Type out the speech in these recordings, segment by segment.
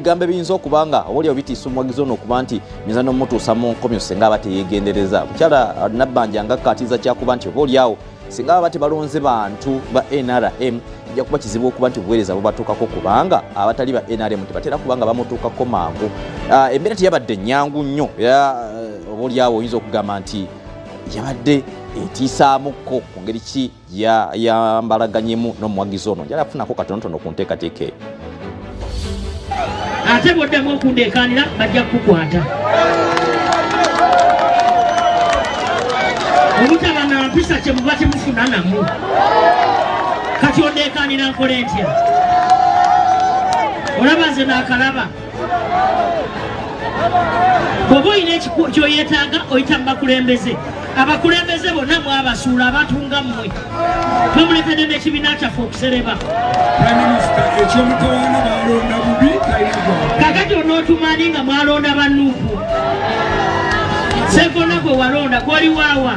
ebigambo ebiyinza okubanga oli obitiisa omuwagizi ono okuba nti mizano mutuusa mu nkomyo singa aba teyeegendereza. Mukyala Nabbanja nga akkaatiriza kyakuba nti oba oliawo singa baba tebalonze bantu ba NRM ejja kuba kizibu okuba nti obuweereza bubatuukako kubanga abatali ba NRM tebatera kubanga bamutuukako mangu. Embeera teyabadde nnyangu nnyo era oba oliawo oyinza okugamba nti yabadde etiisaamukko ku ngeri ki yambalaganyemu n'omuwagizi ono njala afunako katonotono ku nteekateeka eyo. Ate bw'oddamu okundekaanira bajja kukukwata. Obutaba na mpisa kye muba temufuna namu. Kati ondekaanira nkole ntya? Olaba nze n'akalaba. Bw'oba olina ky'oyeetaaga oyita mu bakulembeze. Abakulembeze bonna mwabasuula abatunga mmwe. Bamuletedde n'ekibiina kyaffe okusereba. Ekyomutawaana balonda bubi kakati onootumaani nga mwalonda bannuupu. Sekona gwe walonda gwoli waawa.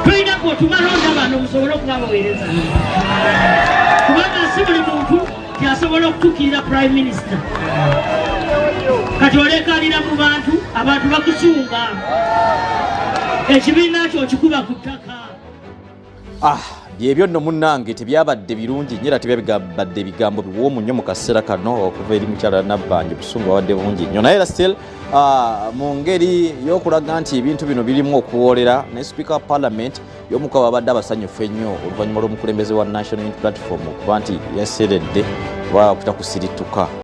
Toyina kwotumalonda bano musobole okubabaweereza. Kubanga si buli muntu tyasobola okutuukirira Prime Minister. Kati olekaalira mu bantu, abantu bakusunga. Ekibiina kyo okikuba ku ttaka. Byebyo nno munnange tebyabadde birungi nnyo era tebyabadde bigambo biwoomu nnyo mu kaseera kano okuva eri mukyala Nabbanja obusungu bwabadde bungi nnyo naye era still mu ngeri y'okulaga nti ebintu bino birimu okuwoolera ne Speaker wa Parliament y'omuka babadde abasanyufu ennyo oluvannyuma lw'omukulembeze wa National Unity Platform okuba nti yaseredde oba okutakusirituka.